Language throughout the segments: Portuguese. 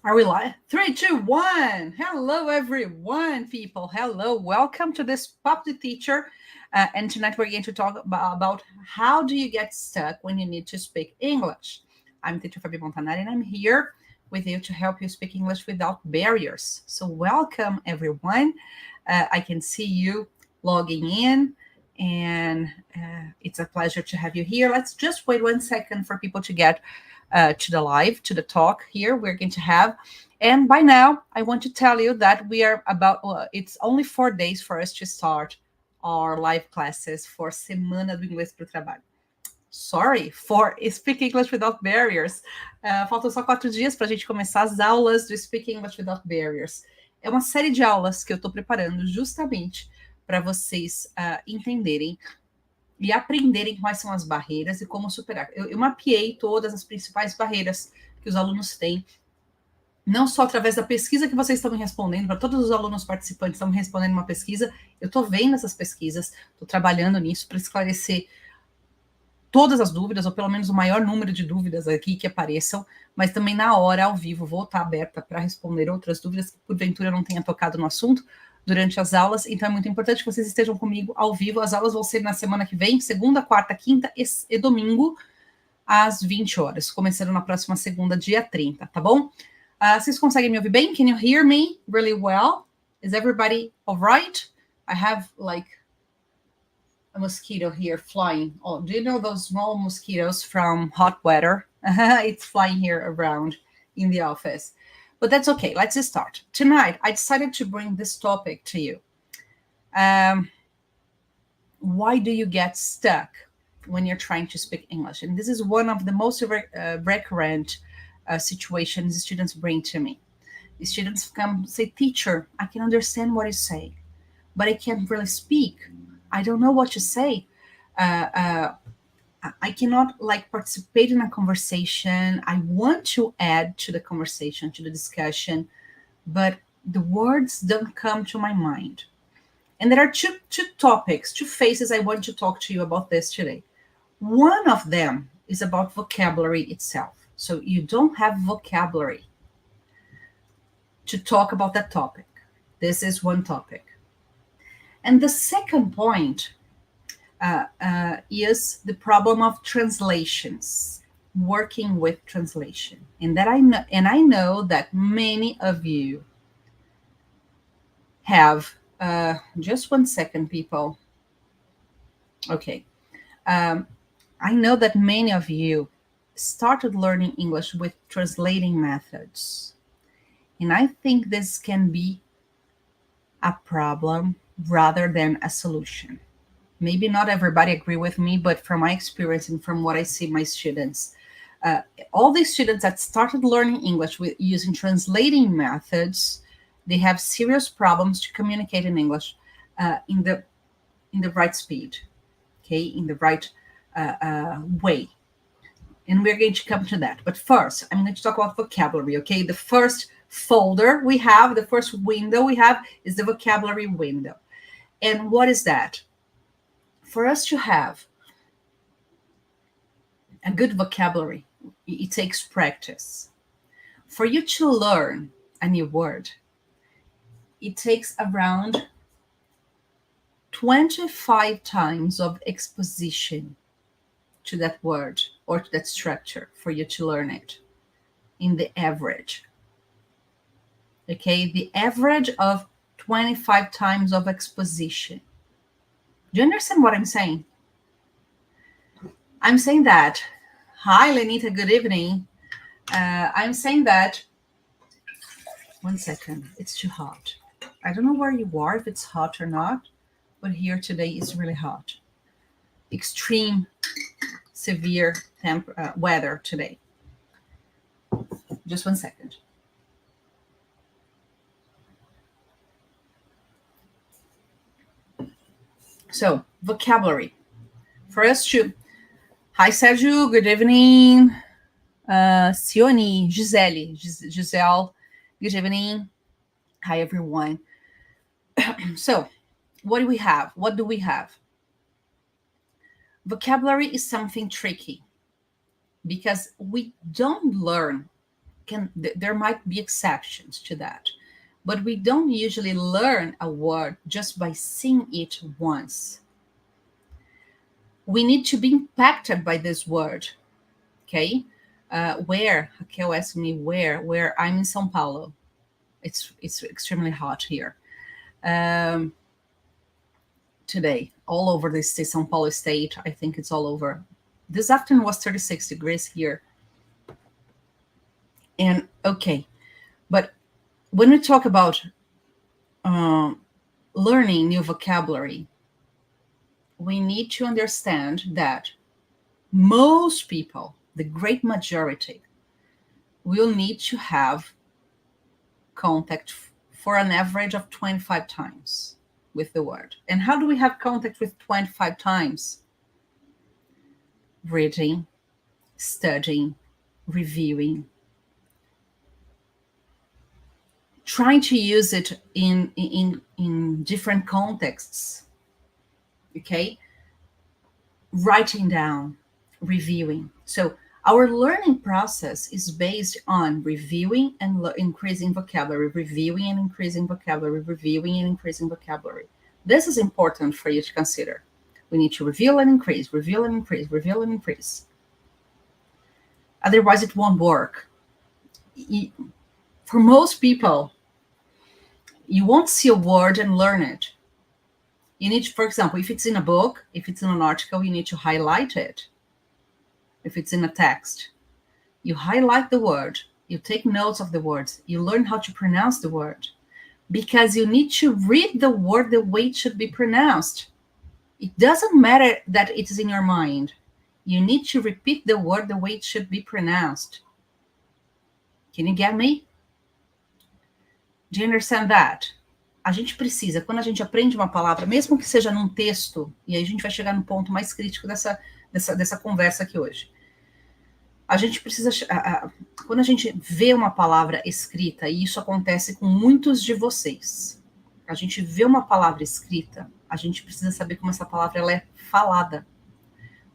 Are we live? 3, 2, 1. Hello, everyone, people. Hello. Welcome to this Pop the Teacher. And tonight we're going to talk about how do you get stuck when you need to speak English. I'm Teacher Fabi Montanari, and I'm here with you to help you speak English without barriers. So welcome, everyone. I can see you logging in, and it's a pleasure to have you here. Let's just wait 1 second for people to get to the live, to the talk here we're going to have. And by now, I want to tell you that we are it's only 4 days for us to start our live classes for Semana do Inglês para o Trabalho. Sorry, for Speak English Without Barriers. Faltam só 4 dias para a gente começar as aulas do Speak English Without Barriers. É uma série de aulas que eu estou preparando justamente para vocês entenderem e aprenderem quais são as barreiras e como superar. Eu mapeei todas as principais barreiras que os alunos têm, não só através da pesquisa que vocês estão me respondendo, para todos os alunos participantes estão me respondendo uma pesquisa, eu estou vendo essas pesquisas, estou trabalhando nisso para esclarecer todas as dúvidas, ou pelo menos o maior número de dúvidas aqui que apareçam, mas também na hora, ao vivo, vou estar aberta para responder outras dúvidas que porventura eu não tenha tocado no assunto durante as aulas, então é muito importante que vocês estejam comigo ao vivo. As aulas vão ser na semana que vem, segunda, quarta, quinta e domingo, às 20 horas, começando na próxima segunda, dia 30, tá bom? Vocês conseguem me ouvir bem? Can you hear me really well? Is everybody all right? I have like a mosquito here flying. Oh, do you know those small mosquitoes from hot weather? It's flying here around in the office. But that's okay. Let's start. Tonight, I decided to bring this topic to you. Why do you get stuck when you're trying to speak English? And this is one of the most recurrent situations students bring to me. The students come say, teacher, I can understand what you say, but I can't really speak. I don't know what to say. I cannot participate in a conversation. I want to add to the conversation, to the discussion, but the words don't come to my mind. And there are two topics, two phases I want to talk to you about this today. One of them is about vocabulary itself. So you don't have vocabulary to talk about that topic. This is one topic. And the second point is the problem of translations, working with translation. And I know that many of you have, just 1 second, people. Okay. I know that many of you started learning English with translating methods. And I think this can be a problem rather than a solution. Maybe not everybody agree with me, but from my experience and from what I see my students, all these students that started learning English with using translating methods, they have serious problems to communicate in English in the right speed, okay, in the right way. And we're going to come to that. But first, I'm going to talk about vocabulary, okay? The first folder we have, the first window we have is the vocabulary window. And what is that? For us to have a good vocabulary, it takes practice. For you to learn a new word, it takes around 25 times of exposition to that word or to that structure for you to learn it in the average. Okay, the average of 25 times of exposition. Do you understand what I'm saying? I'm saying that, hi, Lenita, good evening. I'm saying that, 1 second, it's too hot. I don't know where you are, if it's hot or not, but here today is really hot. Extreme, severe weather today. Just 1 second. So, vocabulary. For us to... Hi, Sergio. Good evening. Sione, Giselle. Good evening. Hi, everyone. So, what do we have? What do we have? Vocabulary is something tricky because we don't learn there might be exceptions to that, but we don't usually learn a word just by seeing it once. We need to be impacted by this word, okay? Where, Raquel asked me where I'm in São Paulo. It's extremely hot here. Today, all over the state, São Paulo state, I think it's all over. This afternoon was 36 degrees here. And okay, but when we talk about learning new vocabulary, we need to understand that most people, the great majority, will need to have contact for an average of 25 times with the word. And how do we have contact with 25 times? Reading, studying, reviewing, trying to use it in different contexts, okay? Writing down, reviewing. So our learning process is based on reviewing and increasing vocabulary, reviewing and increasing vocabulary, reviewing and increasing vocabulary. This is important for you to consider. We need to review and increase, review and increase, review and increase. Otherwise, it won't work. For most people, you won't see a word and learn it. You need to, for example, if it's in a book, if it's in an article, you need to highlight it. If it's in a text, you highlight the word, you take notes of the words, you learn how to pronounce the word, because you need to read the word the way it should be pronounced. It doesn't matter that it is in your mind. You need to repeat the word the way it should be pronounced. Can you get me? Do you understand that? A gente precisa, quando a gente aprende uma palavra, mesmo que seja num texto, e aí a gente vai chegar no ponto mais crítico dessa conversa aqui hoje. A gente precisa, quando a gente vê uma palavra escrita, e isso acontece com muitos de vocês, a gente vê uma palavra escrita, a gente precisa saber como essa palavra ela é falada.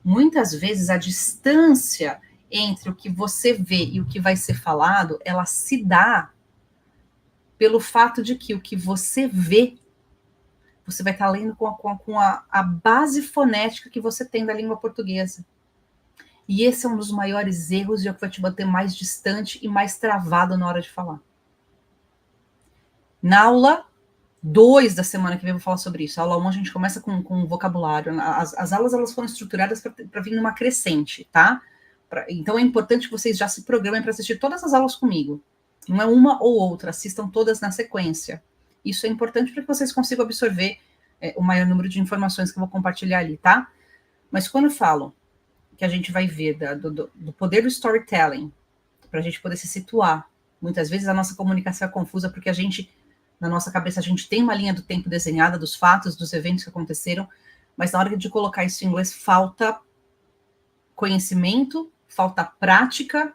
Muitas vezes a distância entre o que você vê e o que vai ser falado, ela se dá pelo fato de que o que você vê, você vai estar lendo com a base fonética que você tem da língua portuguesa. E esse é um dos maiores erros e é o que vai te manter mais distante e mais travado na hora de falar. Na aula 2 da semana que vem eu vou falar sobre isso. A aula 1 a gente começa com vocabulário. As aulas elas foram estruturadas para vir numa crescente, tá? Então é importante que vocês já se programem para assistir todas as aulas comigo. Não é uma ou outra, assistam todas na sequência. Isso é importante para que vocês consigam absorver o maior número de informações que eu vou compartilhar ali, tá? Mas quando eu falo que a gente vai ver do poder do storytelling, para a gente poder se situar, muitas vezes a nossa comunicação é confusa porque a gente, na nossa cabeça, a gente tem uma linha do tempo desenhada dos fatos, dos eventos que aconteceram, mas na hora de colocar isso em inglês, falta conhecimento, falta prática,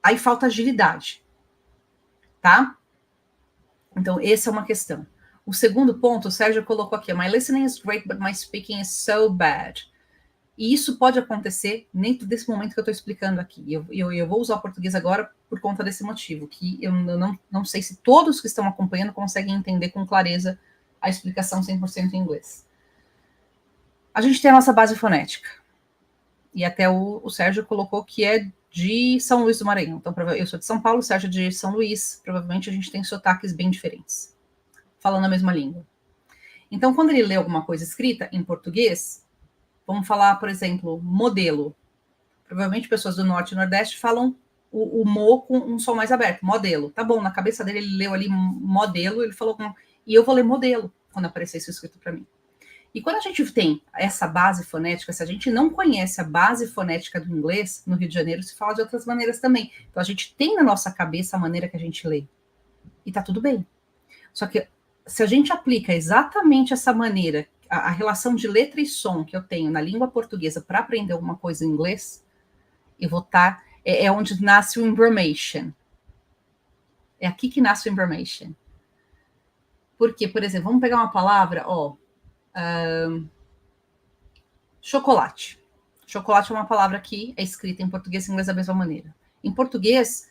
aí falta agilidade, tá? Então, essa é uma questão. O segundo ponto, o Sérgio colocou aqui, my listening is great, but my speaking is so bad. E isso pode acontecer dentro desse momento que eu estou explicando aqui. Eu vou usar o português agora por conta desse motivo, que eu não sei se todos que estão acompanhando conseguem entender com clareza a explicação 100% em inglês. A gente tem a nossa base fonética. E até o Sérgio colocou que é de São Luís do Maranhão. Então, eu sou de São Paulo, o Sérgio é de São Luís. Provavelmente a gente tem sotaques bem diferentes, falando a mesma língua. Então, quando ele lê alguma coisa escrita em português, vamos falar, por exemplo, modelo. Provavelmente pessoas do Norte e Nordeste falam o mo com um som mais aberto, modelo. Tá bom, na cabeça dele ele leu ali modelo, ele falou, e eu vou ler modelo quando aparecer isso escrito para mim. E quando a gente tem essa base fonética, se a gente não conhece a base fonética do inglês, no Rio de Janeiro se fala de outras maneiras também. Então a gente tem na nossa cabeça a maneira que a gente lê. E tá tudo bem. Só que se a gente aplica exatamente essa maneira, a relação de letra e som que eu tenho na língua portuguesa para aprender alguma coisa em inglês, eu vou estar... É onde nasce o information. É aqui que nasce o information. Porque, por exemplo, vamos pegar uma palavra, chocolate. Chocolate é uma palavra que é escrita em português e inglês da mesma maneira. Em português,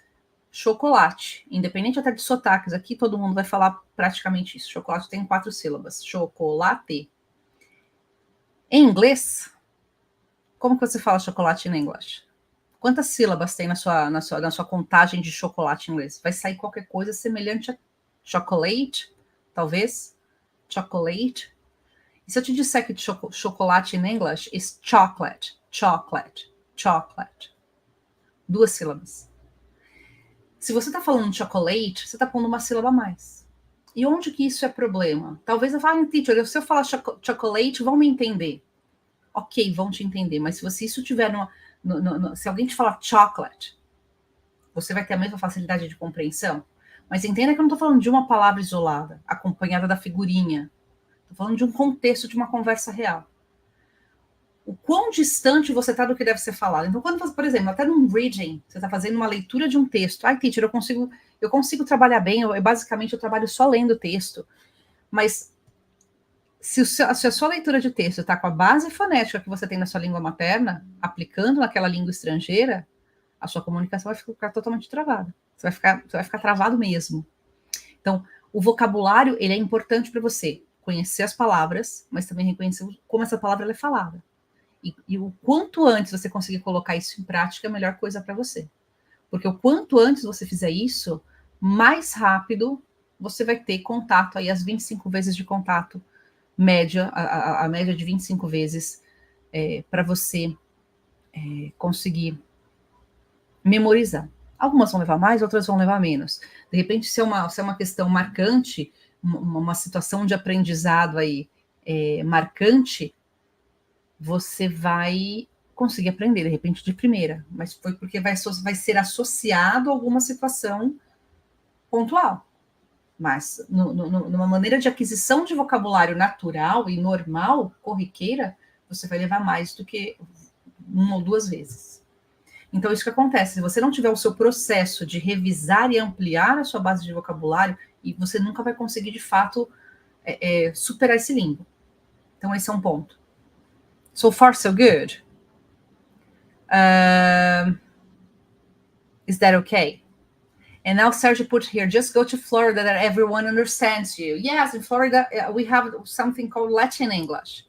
chocolate, independente até de sotaques, aqui todo mundo vai falar praticamente isso. Chocolate tem 4 sílabas. Chocolate. Em inglês, como que você fala chocolate em inglês? Quantas sílabas tem na sua contagem de chocolate em inglês? Vai sair qualquer coisa semelhante a chocolate, talvez? Chocolate. E se eu te disser que chocolate em inglês é chocolate, chocolate, chocolate. 2 sílabas. Se você está falando de chocolate, você está pondo uma sílaba a mais. E onde que isso é problema? Talvez eu fale, teacher, se eu falar chocolate, vão me entender. Ok, vão te entender, mas se você isso tiver se alguém te falar chocolate, você vai ter a mesma facilidade de compreensão. Mas entenda que eu não estou falando de uma palavra isolada, acompanhada da figurinha. Estou falando de um contexto de uma conversa real. O quão distante você está do que deve ser falado. Então, quando você, por exemplo, até num reading, você está fazendo uma leitura de um texto. Ai, teacher, eu consigo trabalhar bem, basicamente eu trabalho só lendo o texto. Mas se a sua leitura de texto está com a base fonética que você tem na sua língua materna, aplicando naquela língua estrangeira, a sua comunicação vai ficar totalmente travada. Você vai ficar travado mesmo. Então, o vocabulário, ele é importante para você conhecer as palavras, mas também reconhecer como essa palavra é falada. E o quanto antes você conseguir colocar isso em prática, é a melhor coisa para você. Porque o quanto antes você fizer isso, mais rápido você vai ter contato, aí as 25 vezes de contato, média, a média de 25 vezes para você conseguir memorizar. Algumas vão levar mais, outras vão levar menos. De repente, se é uma questão marcante, uma situação de aprendizado aí marcante, você vai conseguir aprender, de repente, de primeira. Mas foi porque vai ser associado a alguma situação pontual. Mas, numa maneira de aquisição de vocabulário natural e normal, corriqueira, você vai levar mais do que 1 ou 2 vezes. Então, isso que acontece. Se você não tiver o seu processo de revisar e ampliar a sua base de vocabulário, e você nunca vai conseguir, de fato, superar esse limbo. Então, esse é um ponto. So far, so good. Is that okay? And now Sergio put here, just go to Florida that everyone understands you. Yes, in Florida, we have something called Latin English.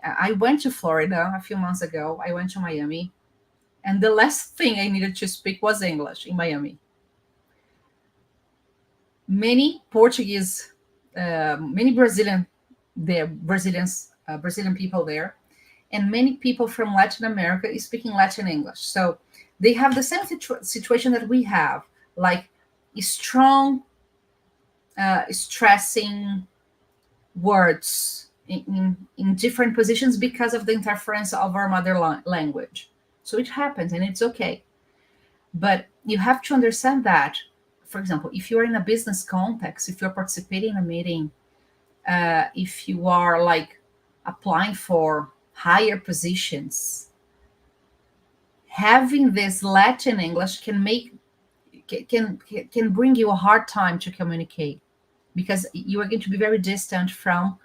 I went to Florida a few months ago. I went to Miami. And the last thing I needed to speak was English in Miami. Many Portuguese, many Brazilian people there, and many people from Latin America is speaking Latin English. So they have the same situation that we have, like strong stressing words in different positions because of the interference of our mother language. So it happens and it's okay. But you have to understand that, for example, if you're in a business context, if you're participating in a meeting, if you are like applying for higher positions, having this Latin English can bring you a hard time to communicate, because you are going to be very distant from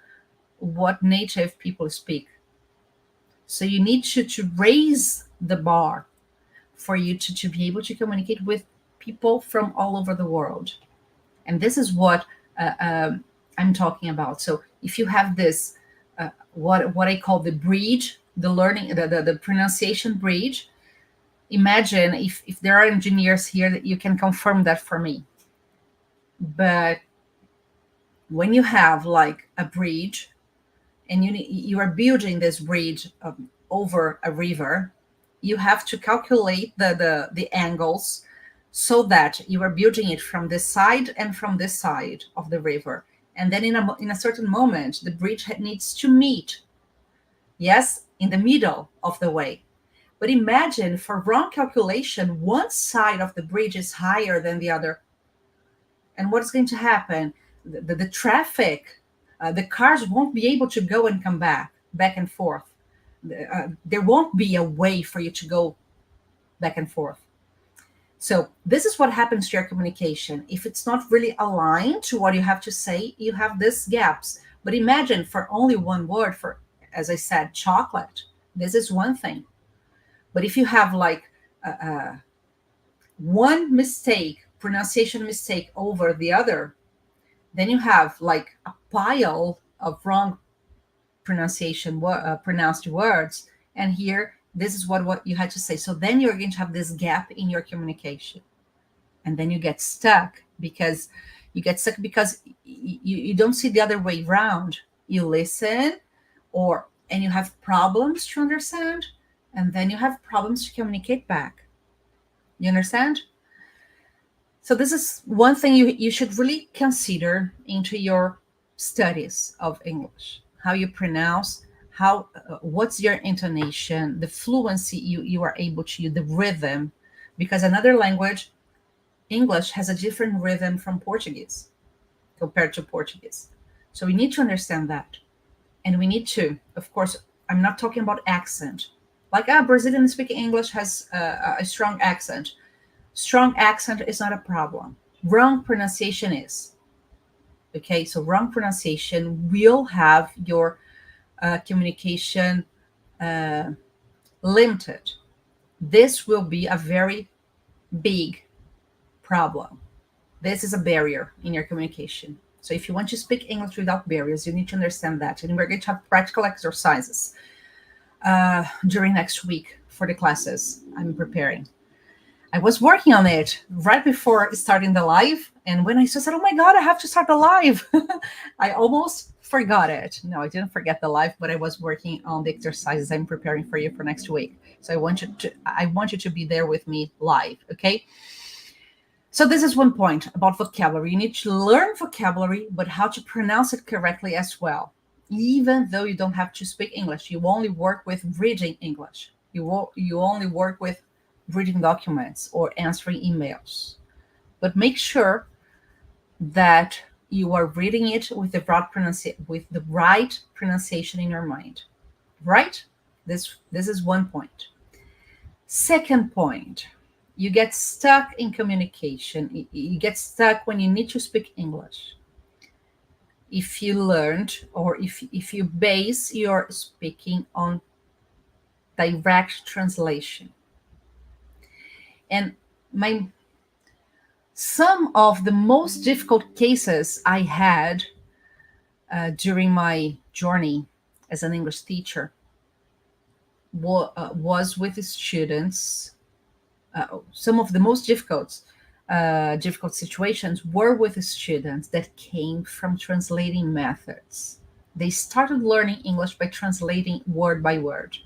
what native people speak. So you need to raise the bar for you to be able to communicate with people from all over the world. And this is what I'm talking about. So if you have this, what I call the bridge, the learning, the pronunciation bridge, imagine if there are engineers here that you can confirm that for me. But when you have like a bridge and you are building this bridge over a river, you have to calculate the angles so that you are building it from this side and from this side of the river. And then in a certain moment, the bridge needs to meet, yes, in the middle of the way. But imagine, for wrong calculation, one side of the bridge is higher than the other. And what's going to happen? The traffic, the cars won't be able to go and come back and forth. There won't be a way for you to go back and forth. So this is what happens to your communication. If it's not really aligned to what you have to say, you have these gaps. But imagine, for only one word, for, as I said, chocolate, This is one thing. But if you have like one mistake, pronunciation mistake over the other, then you have like a pile of wrong pronounced words. And here, this is what you had to say. So then you're going to have this gap in your communication. And then you get stuck because you don't see the other way around. You listen and you have problems to understand, and then you have problems to communicate back. You understand? So this is one thing you should really consider into your studies of English. How you pronounce, what's your intonation, the fluency you are able to use, the rhythm. Because another language, English, has a different rhythm from Portuguese compared to Portuguese. So we need to understand that. And we need to, of course, I'm not talking about accent. Like, Brazilian speaking English has a strong accent. Strong accent is not a problem. Wrong pronunciation is. Okay, so wrong pronunciation will have your communication limited. This will be a very big problem. This is a barrier in your communication. So if you want to speak English without barriers, you need to understand that. And we're going to have practical exercises during next week for the classes I'm preparing. I was working on it right before starting the live. And when I said, oh my God, I have to start the live, I almost forgot it. No, I didn't forget the live, but I was working on the exercises I'm preparing for you for next week. So I want you to be there with me live, okay? So this is one point about vocabulary. You need to learn vocabulary, but how to pronounce it correctly as well. Even though you don't have to speak English, you only work with reading English. You only work with reading documents or answering emails. But make sure that you are reading it with the right pronunciation in your mind. Right? This is one point. Second point, you get stuck in communication. You get stuck when you need to speak English. If you learned, or if you base your speaking on direct translation. And some of the most difficult cases I had during my journey as an English teacher was with the students. Some of the most difficult situations were with the students that came from translating methods. They started learning English by translating word by word.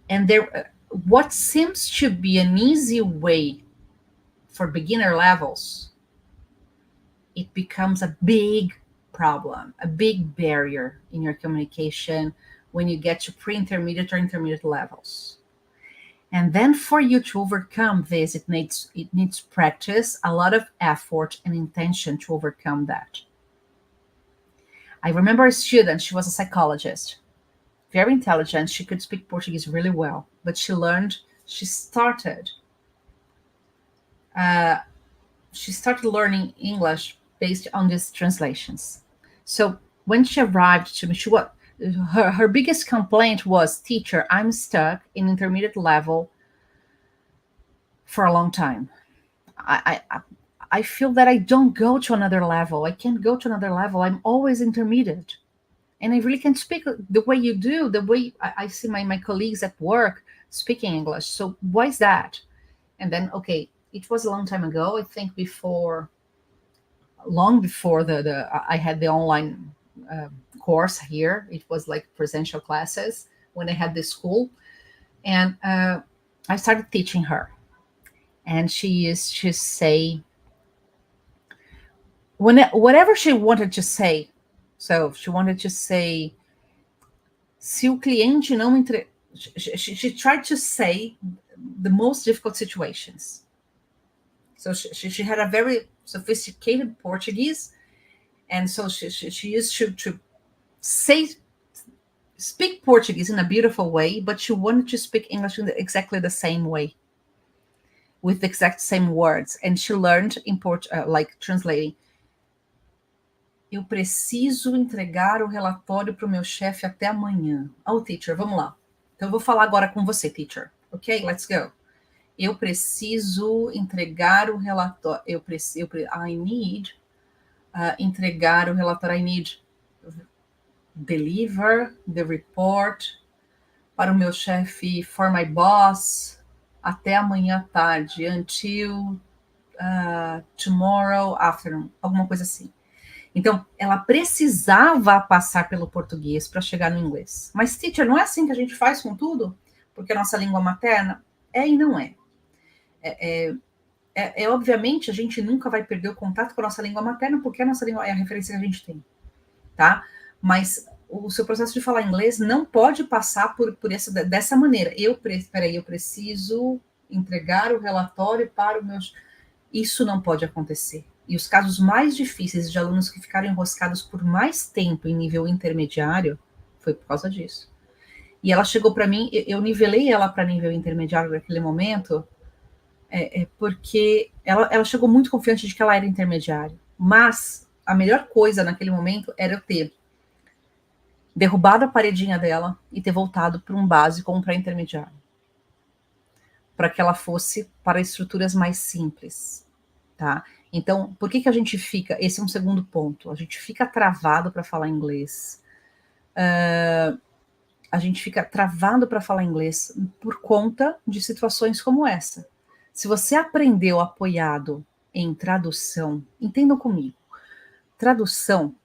And what seems to be an easy way for beginner levels, it becomes a big problem, a big barrier in your communication when you get to pre-intermediate or intermediate levels. And then for you to overcome this, it needs practice, a lot of effort and intention to overcome that. I remember a student, she was a psychologist, very intelligent. She could speak Portuguese really well, but she started learning English based on these translations. So when she arrived to me, her biggest complaint was, teacher, I'm stuck in intermediate level for a long time. I feel that I don't go to another level. I can't go to another level. I'm always intermediate. And I really can't speak the way you do, the way I see my colleagues at work speaking English. So why is that? And then, okay, it was a long time ago. I think long before I had the online course here. It was like presential classes when I had the school. And I started teaching her. And she used to say, whatever she wanted to say. So she wanted to say, se o cliente não entre... She tried to say the most difficult situations. So she had a very sophisticated Portuguese. And so she used to speak Portuguese in a beautiful way, but she wanted to speak English in exactly the same way, with the exact same words. And she learned like translating. Eu preciso entregar o relatório para o meu chefe até amanhã. Oh, teacher, vamos lá. Então, eu vou falar agora com você, teacher. Ok? Let's go. Eu preciso entregar o relatório. I need entregar o relatório. I need deliver the report para o meu chefe, for my boss, até amanhã à tarde, until tomorrow afternoon, alguma coisa assim. Então, ela precisava passar pelo português para chegar no inglês. Mas, teacher, não é assim que a gente faz com tudo? Porque a nossa língua materna é e não é. Obviamente, a gente nunca vai perder o contato com a nossa língua materna, porque a nossa língua é a referência que a gente tem, tá? Mas o seu processo de falar inglês não pode passar dessa maneira. Eu preciso entregar o relatório para o meu... Isso não pode acontecer. E os casos mais difíceis de alunos que ficaram enroscados por mais tempo em nível intermediário foi por causa disso. E ela chegou para mim, eu nivelei ela para nível intermediário naquele momento, porque ela chegou muito confiante de que ela era intermediária. Mas a melhor coisa naquele momento era eu ter derrubado a paredinha dela e ter voltado para um básico ou para intermediário. Para que ela fosse para estruturas mais simples, tá? Então, por que a gente fica... Esse é um segundo ponto. A gente fica travado para falar inglês. A gente fica travado para falar inglês por conta de situações como essa. Se você aprendeu apoiado em tradução, entendam comigo. Tradução,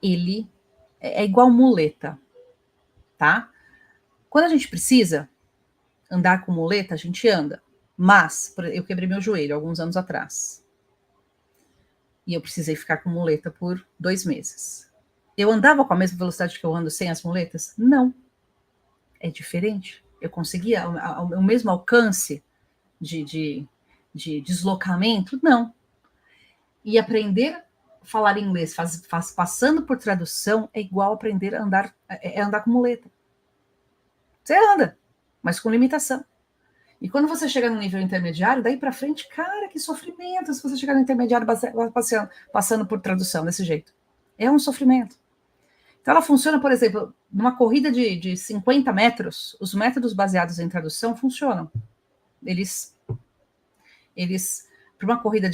ele é igual muleta, tá? Quando a gente precisa andar com muleta, a gente anda. Mas eu quebrei meu joelho alguns anos atrás. E eu precisei ficar com muleta por 2 meses. Eu andava com a mesma velocidade que eu ando sem as muletas? Não. É diferente. Eu conseguia o mesmo alcance de deslocamento? Não. E aprender a falar inglês passando por tradução é igual aprender a andar com muleta. Você anda, mas com limitação. E quando você chega no nível intermediário, daí para frente, cara, que sofrimento se você chegar no intermediário passando por tradução desse jeito. É um sofrimento. Então ela funciona, por exemplo, numa corrida de 50 metros, os métodos baseados em tradução funcionam. Eles para uma corrida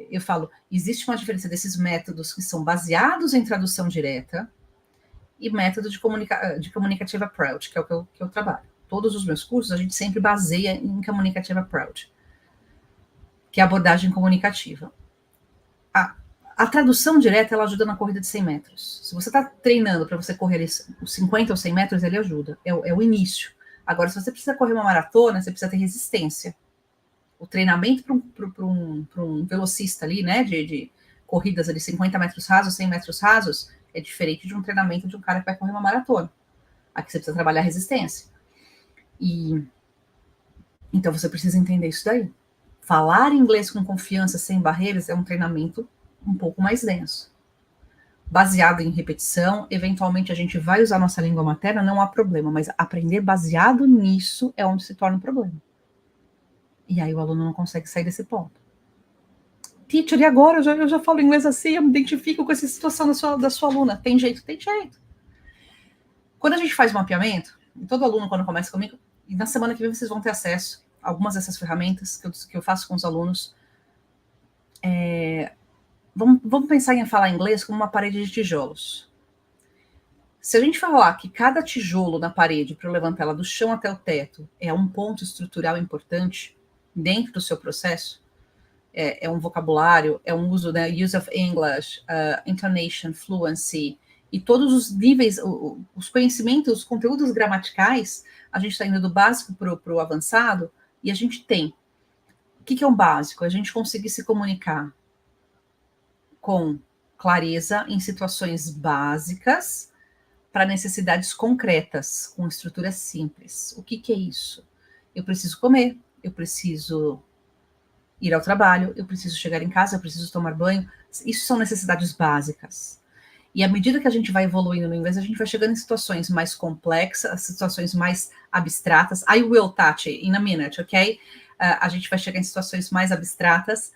eu falo, existe uma diferença desses métodos que são baseados em tradução direta e método de communicative approach, que é o que eu trabalho. Todos os meus cursos, a gente sempre baseia em communicative approach, que é a abordagem comunicativa. A tradução direta, ela ajuda na corrida de 100 metros. Se você está treinando para você correr os 50 ou 100 metros, ele ajuda. É o início. Agora, se você precisa correr uma maratona, você precisa ter resistência. O treinamento para um velocista ali, né, de corridas ali 50 metros rasos, 100 metros rasos, é diferente de um treinamento de um cara que vai correr uma maratona. Aqui você precisa trabalhar resistência. Então você precisa entender isso daí. Falar inglês com confiança, sem barreiras, é um treinamento um pouco mais denso. Baseado em repetição, eventualmente a gente vai usar nossa língua materna, não há problema, mas aprender baseado nisso é onde se torna um problema. E aí o aluno não consegue sair desse ponto. Teacher, e agora? Eu já falo inglês assim, eu me identifico com essa situação da sua aluna. Tem jeito? Tem jeito. Quando a gente faz mapeamento, e todo aluno, quando começa comigo, e na semana que vem vocês vão ter acesso a algumas dessas ferramentas que eu faço com os alunos. Vamos pensar em falar inglês como uma parede de tijolos. Se a gente falar que cada tijolo na parede, para levantar ela do chão até o teto, é um ponto estrutural importante dentro do seu processo, é um vocabulário, é um uso, né, use of English, intonation, fluency, e todos os níveis, os conhecimentos, os conteúdos gramaticais, a gente está indo do básico para o avançado, e a gente tem. O que é um básico? A gente conseguir se comunicar com clareza em situações básicas para necessidades concretas, com estruturas simples. O que é isso? Eu preciso comer, eu preciso ir ao trabalho, eu preciso chegar em casa, eu preciso tomar banho. Isso são necessidades básicas. E à medida que a gente vai evoluindo no inglês, a gente vai chegando em situações mais complexas, situações mais abstratas. I will touch it in a minute, ok? A gente vai chegar em situações mais abstratas,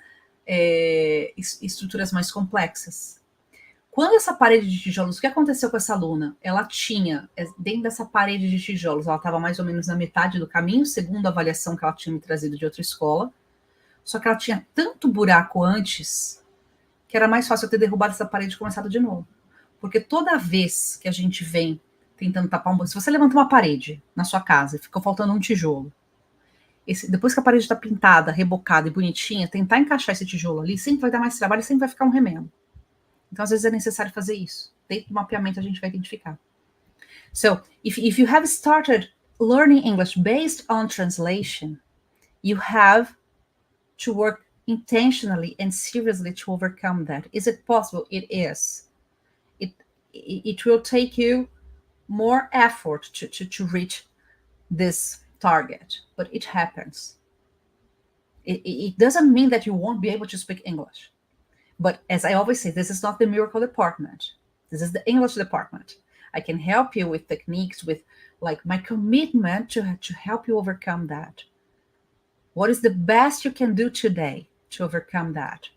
estruturas mais complexas. Quando essa parede de tijolos, o que aconteceu com essa aluna? Ela tinha, dentro dessa parede de tijolos, ela estava mais ou menos na metade do caminho, segundo a avaliação que ela tinha me trazido de outra escola, só que ela tinha tanto buraco antes, que era mais fácil eu ter derrubado essa parede e começado de novo. Porque toda vez que a gente vem tentando tapar um... Se você levanta uma parede na sua casa e ficou faltando um tijolo, depois que a parede está pintada, rebocada e bonitinha, tentar encaixar esse tijolo ali sempre vai dar mais trabalho e sempre vai ficar um remendo. Então, às vezes, é necessário fazer isso. Dentro do mapeamento, a gente vai identificar. So, if you have started learning English based on translation, you have to work intentionally and seriously to overcome that. Is it possible? It is. It will take you more effort to reach this target, but it happens. It doesn't mean that you won't be able to speak English. But as I always say, this is not the miracle department. This is the English department. I can help you with techniques, with like my commitment to help you overcome that. What is the best you can do today to overcome that?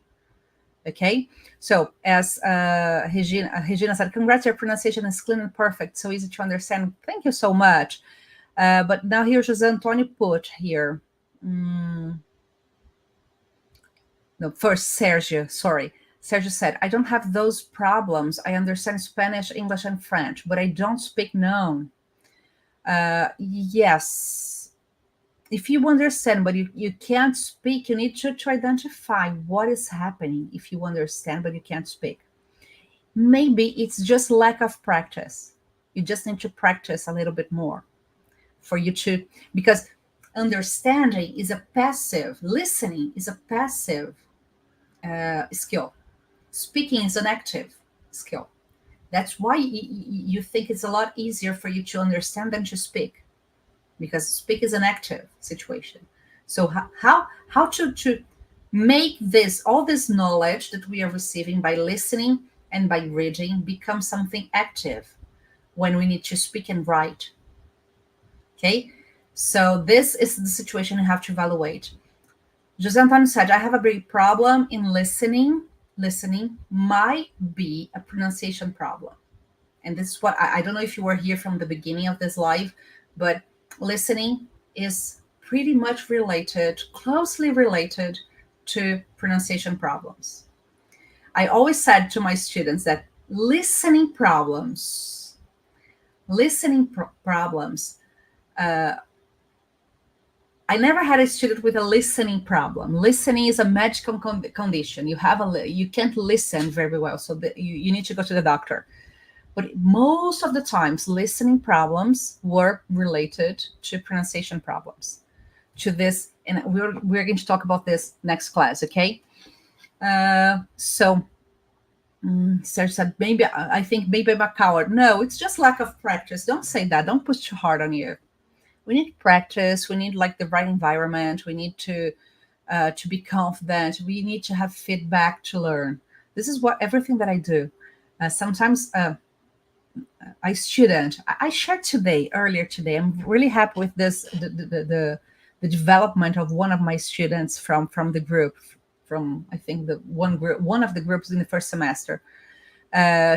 Okay, so as Regina said, congrats, your pronunciation is clean and perfect, so easy to understand. Thank you so much. But now here's José Antonio put here. No, first Sergio, sorry. Sergio said, I don't have those problems. I understand Spanish, English, and French, but I don't speak known. Yes. If you understand, but you can't speak, you need to identify what is happening if you understand, but you can't speak. Maybe it's just lack of practice. You just need to practice a little bit more for you to, because understanding is a passive, listening is a passive skill. Speaking is an active skill. That's why you think it's a lot easier for you to understand than to speak, because speak is an active situation. So how to make this, all this knowledge that we are receiving by listening and by reading, become something active when we need to speak and write. Okay, so this is the situation you have to evaluate. José Antonio said, I have a big problem in listening. Listening might be a pronunciation problem. And this is what, I don't know if you were here from the beginning of this live, but listening is pretty much related, closely related to pronunciation problems. I always said to my students that listening problems, I never had a student with a listening problem. Listening is a medical condition. You can't listen very well, so you need to go to the doctor. But most of the times, listening problems were related to pronunciation problems. To this, and we're going to talk about this next class, okay? So Serge said, maybe I think maybe I'm a coward. No, it's just lack of practice. Don't say that. Don't push too hard on you. We need practice. We need like the right environment. We need to be confident. We need to have feedback to learn. This is what everything that I do. Sometimes I shared earlier today. I'm really happy with this, the development of one of my students from the group, from I think one of the groups in the first semester.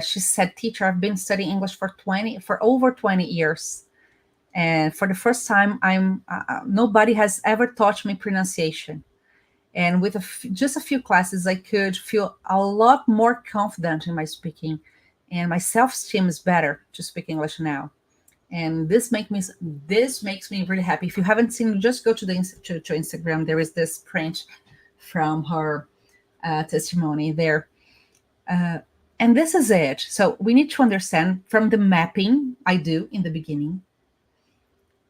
She said, teacher, I've been studying English for over 20 years. And for the first time, nobody has ever taught me pronunciation. And with just a few classes, I could feel a lot more confident in my speaking, and my self-esteem is better to speak English now. And this makes me really happy. If you haven't seen, just go to Instagram. There is this print from her testimony there. And this is it. So we need to understand from the mapping I do in the beginning.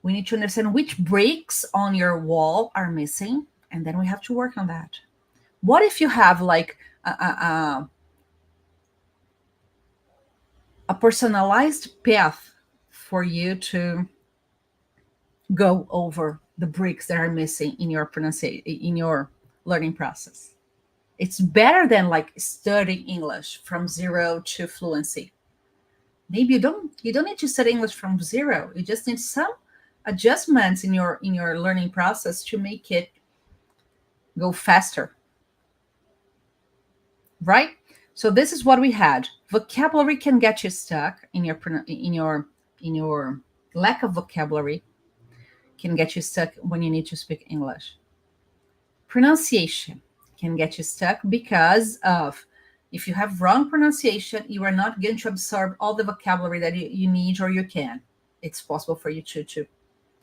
We need to understand which bricks on your wall are missing, and then we have to work on that. What if you have like a personalized path for you to go over the bricks that are missing in your in your learning process? It's better than like studying English from zero to fluency. Maybe you don't need to study English from zero. You just need some adjustments in your learning process to make it go faster. right? So this is what we had. Vocabulary can get you stuck in your lack of vocabulary can get you stuck when you need to speak English. Pronunciation can get you stuck because of if you have wrong pronunciation, you are not going to absorb all the vocabulary that you need or you can. It's possible for you to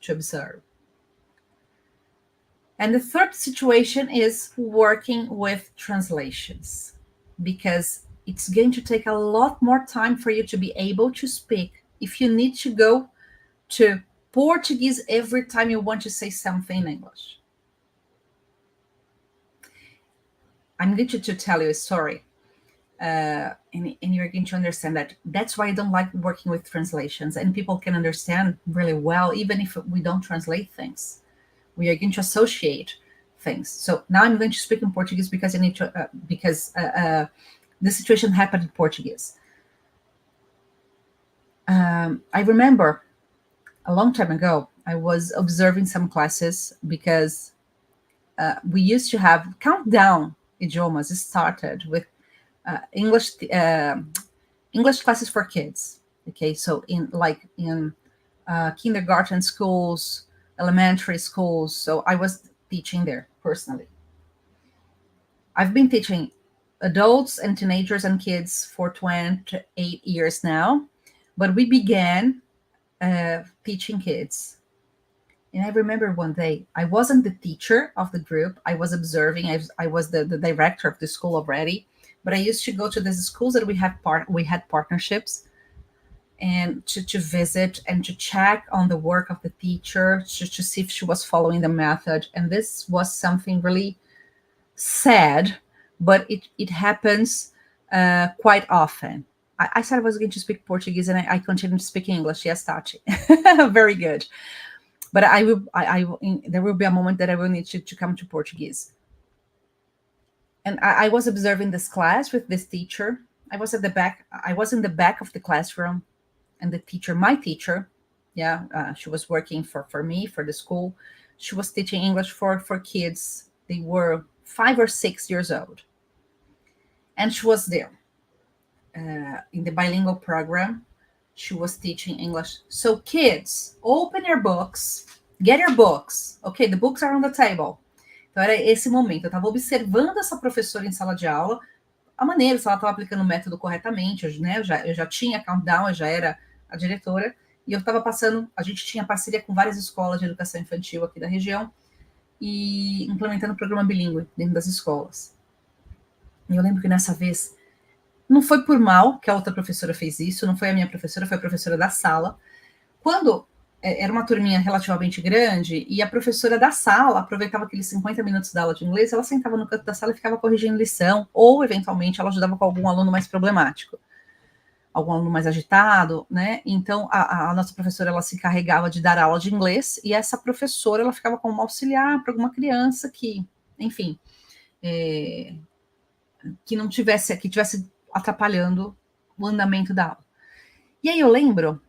observe. And the third situation is working with translations, because it's going to take a lot more time for you to be able to speak if you need to go to Portuguese every time you want to say something in English. I'm going to tell you a story, and you're going to understand that. That's why I don't like working with translations, and people can understand really well, even if we don't translate things. We are going to associate things. So now I'm going to speak in Portuguese because I need to, the situation happened in Portuguese. I remember a long time ago, I was observing some classes because we used to have countdown idiomas. It started with English classes for kids. Okay, so in kindergarten schools, elementary schools. So I was teaching there personally. I've been teaching adults and teenagers and kids for 28 years now, but we began teaching kids. And I remember one day, I wasn't the teacher of the group. I was observing. I was the director of the school already, but I used to go to these schools that we had partnerships, and to visit and to check on the work of the teacher, to see if she was following the method. And this was something really sad, but it happens quite often. I said I was going to speak Portuguese, and I continued speaking English. Yes, Tati. Very good. But there will be a moment that I will need to come to Portuguese. And I was observing this class with this teacher. I was in the back of the classroom, and the teacher, my teacher, she was working for me, for the school. She was teaching English for kids. They were 5 or 6 years old. And she was there in the bilingual program. She was teaching English. So kids, open your books, get your books. Okay, the books are on the table. Então era esse momento. Eu estava observando essa professora em sala de aula, a maneira se ela estava aplicando o método corretamente, né? Eu já tinha countdown, eu já era a diretora, e eu estava passando, a gente tinha parceria com várias escolas de educação infantil aqui da região, e implementando o programa bilíngue dentro das escolas. E eu lembro que nessa vez, não foi por mal que a outra professora fez isso, não foi a minha professora, foi a professora da sala. Quando era uma turminha relativamente grande, e a professora da sala aproveitava aqueles 50 minutos da aula de inglês, ela sentava no canto da sala e ficava corrigindo lição, ou, eventualmente, ela ajudava com algum aluno mais problemático, algum aluno mais agitado, né? Então, a nossa professora, ela se encarregava de dar aula de inglês, e essa professora, ela ficava como auxiliar para alguma criança que, enfim, que tivesse atrapalhando o andamento da aula. E aí eu lembro,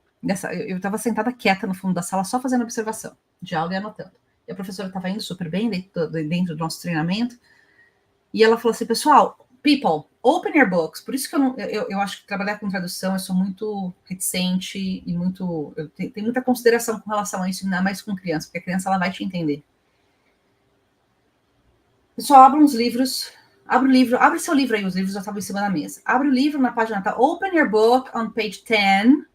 eu estava sentada quieta no fundo da sala, só fazendo observação de aula e anotando. E a professora estava indo super bem dentro do nosso treinamento, e ela falou assim, pessoal, people, open your books. Por isso que eu acho que trabalhar com tradução, eu sou muito reticente e eu tenho muita consideração com relação a isso, ainda mais com criança, porque a criança ela vai te entender. Pessoal, abre uns livros, abre seu livro aí, os livros já estavam em cima da mesa. Abre o livro na página, tá? Open your book on page 10.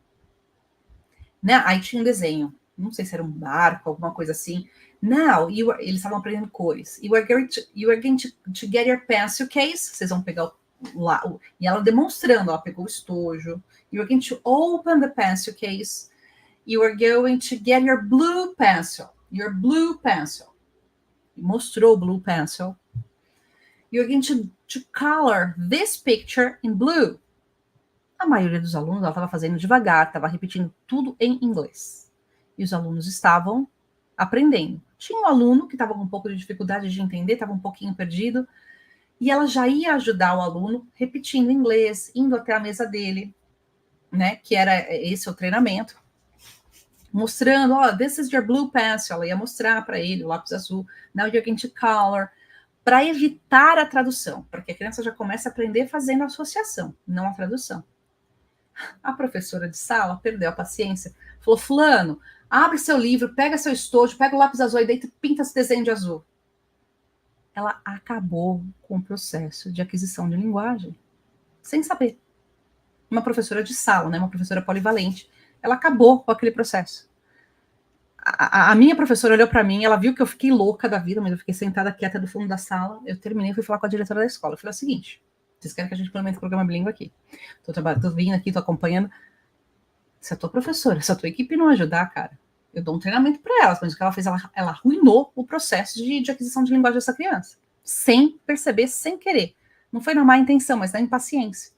Né? Aí tinha um desenho, não sei se era um barco, alguma coisa assim. Now, eles estavam aprendendo cores. You are going to get your pencil case. Vocês vão pegar e ela demonstrando, ela pegou o estojo. You are going to open the pencil case. You are going to get your blue pencil. Your blue pencil. E mostrou o blue pencil. You're going to color this picture in blue. A maioria dos alunos, ela estava fazendo devagar, estava repetindo tudo em inglês. E os alunos estavam aprendendo. Tinha um aluno que estava com um pouco de dificuldade de entender, estava um pouquinho perdido, e ela já ia ajudar o aluno repetindo em inglês, indo até a mesa dele, né? Que era esse o treinamento. Mostrando, this is your blue pencil. Ela ia mostrar para ele o lápis azul. Now you're going to color para evitar a tradução, para que a criança já comece a aprender fazendo a associação, não a tradução. A professora de sala perdeu a paciência, falou, fulano, abre seu livro, pega seu estojo, pega o lápis azul aí dentro e pinta esse desenho de azul. Ela acabou com o processo de aquisição de linguagem, sem saber. Uma professora de sala, né, uma professora polivalente, ela acabou com aquele processo. A minha professora olhou para mim, ela viu que eu fiquei louca da vida, mas eu fiquei sentada quieta do fundo da sala, eu terminei e fui falar com a diretora da escola. Eu falei o seguinte, vocês querem que a gente implemente o programa bilíngue aqui? Tô vindo aqui, tô acompanhando. Se a tua professora, se a tua equipe não ajudar, cara, eu dou um treinamento para elas, mas o que ela fez, ela arruinou o processo de aquisição de linguagem dessa criança, sem perceber, sem querer. Não foi na má intenção, mas na impaciência.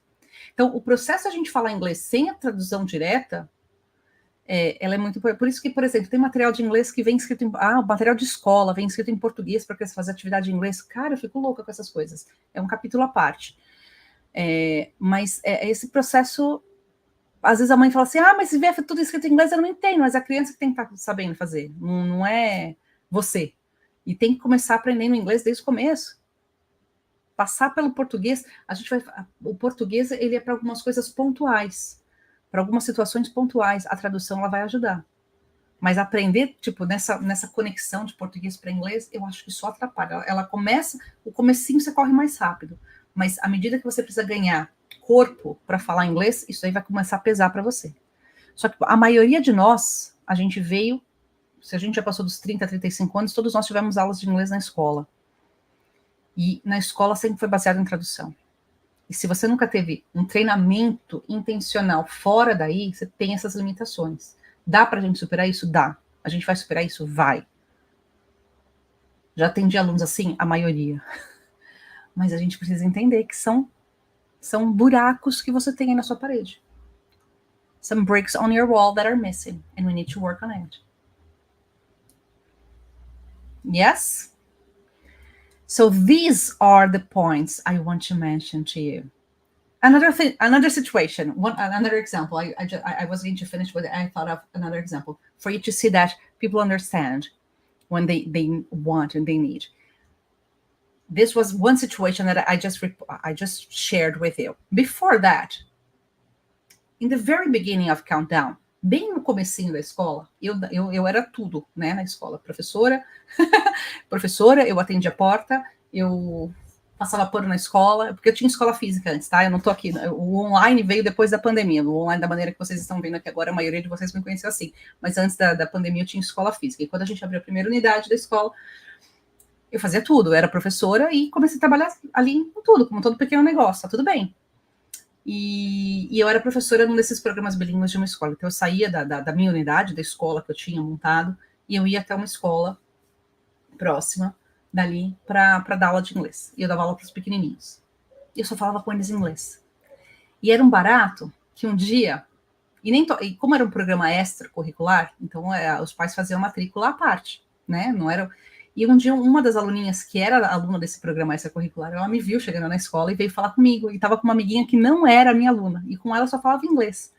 Então, o processo de a gente falar inglês sem a tradução direta, ela é muito... Por isso que, por exemplo, tem material de inglês que vem escrito em... material de escola vem escrito em português para criança fazer atividade em inglês. Cara, eu fico louca com essas coisas. É um capítulo à parte. Mas esse processo... Às vezes a mãe fala assim, mas se vier tudo escrito em inglês, eu não entendo. Mas a criança que tem que estar sabendo fazer. Não é você. E tem que começar aprendendo inglês desde o começo. Passar pelo português, o português ele é para algumas coisas pontuais, para algumas situações pontuais, a tradução ela vai ajudar. Mas aprender, tipo, nessa conexão de português para inglês, eu acho que só atrapalha. Ela começa, o comecinho você corre mais rápido, mas à medida que você precisa ganhar corpo para falar inglês, isso aí vai começar a pesar para você. Só que a maioria de nós, a gente veio, se a gente já passou dos 30, 35 anos, todos nós tivemos aulas de inglês na escola. E na escola sempre foi baseado em tradução. E se você nunca teve um treinamento intencional fora daí, você tem essas limitações. Dá pra gente superar isso? Dá. A gente vai superar isso? Vai. Já atendi alunos assim? A maioria. Mas a gente precisa entender que são buracos que você tem aí na sua parede. Some bricks on your wall that are missing, and we need to work on it. Yes? So these are the points I want to mention to you. Another situation, another example. I was going to finish, but I thought of another example for you to see that people understand when they want and they need. This was one situation that I just shared with you. Before that, in the very beginning of Countdown, bem no comecinho da escola, eu era tudo, né, na escola. Professora, eu atendia a porta, eu passava pano na escola, porque eu tinha escola física antes, tá? Eu não tô aqui, o online veio depois da pandemia, o online da maneira que vocês estão vendo aqui agora, a maioria de vocês me conheceu assim, mas antes da pandemia eu tinha escola física, e quando a gente abriu a primeira unidade da escola, eu fazia tudo, eu era professora e comecei a trabalhar ali em tudo, como todo pequeno negócio, tá tudo bem. E eu era professora num desses programas bilíngues de uma escola. Então, eu saía da minha unidade, da escola que eu tinha montado, e eu ia até uma escola próxima dali para dar aula de inglês. E eu dava aula para os pequenininhos. E eu só falava com eles em inglês. E era um barato que um dia... E como era um programa extracurricular, então os pais faziam matrícula à parte, né? Não era... E um dia, uma das aluninhas, que era aluna desse programa extracurricular, ela me viu chegando na escola e veio falar comigo. E estava com uma amiguinha que não era minha aluna. E com ela só falava inglês.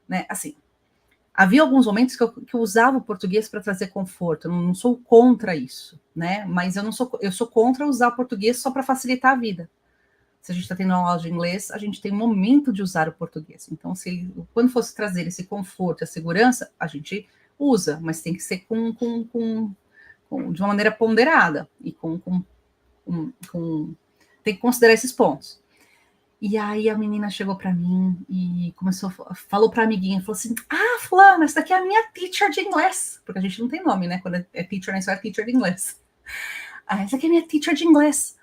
Né? Assim, havia alguns momentos que eu usava o português para trazer conforto. Eu não sou contra isso, né? Mas eu sou contra usar o português só para facilitar a vida. Se a gente está tendo uma aula de inglês, a gente tem um momento de usar o português. Então, quando fosse trazer esse conforto e a segurança, a gente usa, mas tem que ser de uma maneira ponderada e tem que considerar esses pontos. E aí a menina chegou para mim e falou para a amiguinha, falou assim, fulana, essa daqui é a minha teacher de inglês, porque a gente não tem nome, né, quando é teacher, né, só é teacher de inglês. Essa aqui é a minha teacher de inglês.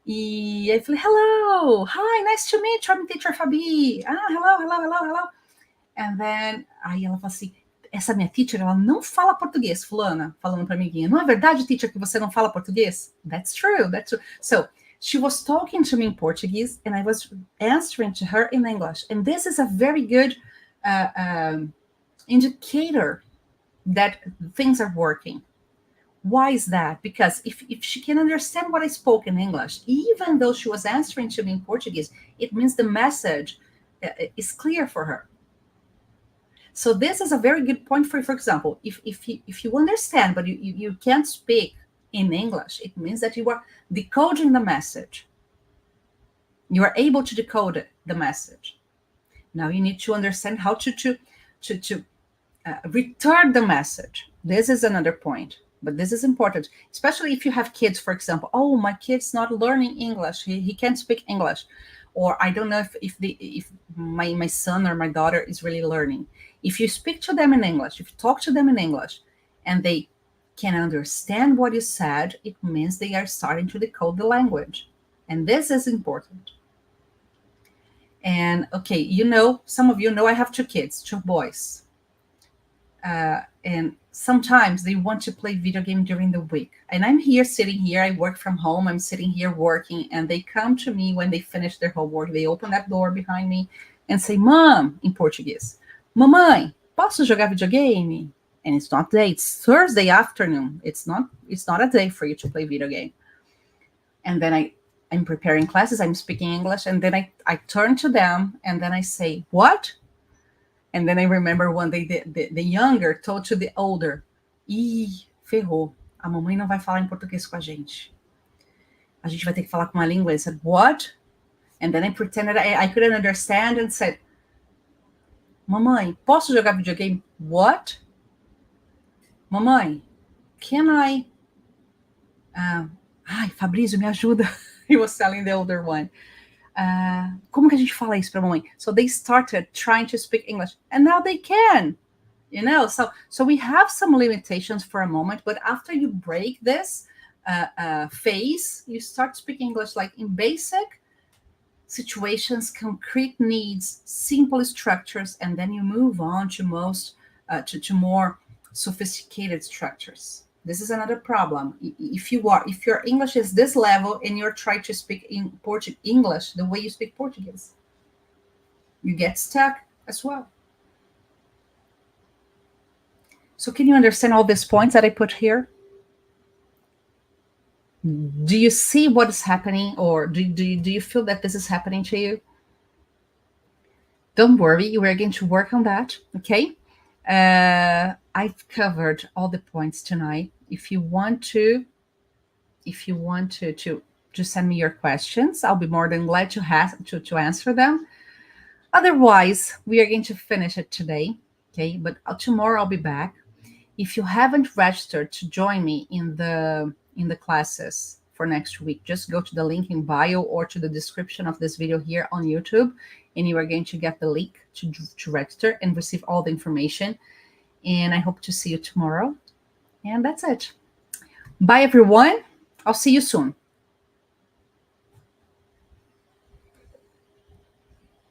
E aí eu falei, hello, hi, nice to meet you, I'm teacher Fabi. Hello. And then, aí ela falou assim, essa minha teacher, ela não fala português, fulana, falando para a amiguinha. Não é verdade, teacher, que você não fala português? That's true. So, she was talking to me in Portuguese, and I was answering to her in English. And this is a very good indicator that things are working. Why is that? Because if she can understand what I spoke in English, even though she was answering to me in Portuguese, it means the message is clear for her. So this is a very good point for example, if you understand, but you can't speak in English, it means that you are decoding the message. You are able to decode the message. Now you need to understand how to return the message. This is another point, but this is important, especially if you have kids, for example. Oh, my kid's not learning English. He can't speak English. Or I don't know if my son or my daughter is really learning. If you speak to them in English, if you talk to them in English, and they can understand what you said, it means they are starting to decode the language. And this is important. And okay, some of you know I have 2 kids, 2 boys. And sometimes they want to play video game during the week. And I'm here, sitting here, I work from home, I'm sitting here working, and they come to me when they finish their homework. They open that door behind me and say, Mom, in Portuguese, Mamãe, posso jogar videogame? And it's not day, it's Thursday afternoon. It's not a day for you to play video game. And then I'm preparing classes, I'm speaking English, and then I turn to them, and then I say, what? And then I remember one day the younger told to the older, ferrou, a mamãe não vai falar em português com a gente. A gente vai ter que falar com ela em inglês. I said, what? And then I pretended I couldn't understand and said, mamãe, posso jogar videogame? What? Mamãe, can I... Fabrício, me ajuda. He was telling the older one. Como que a gente fala isso para mamãe? So they started trying to speak English, and now they can, So we have some limitations for a moment, but after you break this phase, you start speaking English like in basic situations, concrete needs, simple structures, and then you move on to more sophisticated structures. This is another problem. If your English is this level and you're trying to speak in English the way you speak Portuguese, you get stuck as well. So can you understand all these points that I put here? Do you see what is happening, or do you feel that this is happening to you? Don't worry, we're going to work on that, okay? I've covered all the points tonight. If you want to send me your questions, I'll be more than glad to answer them. Otherwise, we are going to finish it today, okay? But tomorrow I'll be back. If you haven't registered to join me in the classes for next week, just go to the link in bio or to the description of this video here on YouTube, and you are going to get the link to register and receive all the information. And I hope to see you tomorrow. And that's it. Bye, everyone. I'll see you soon.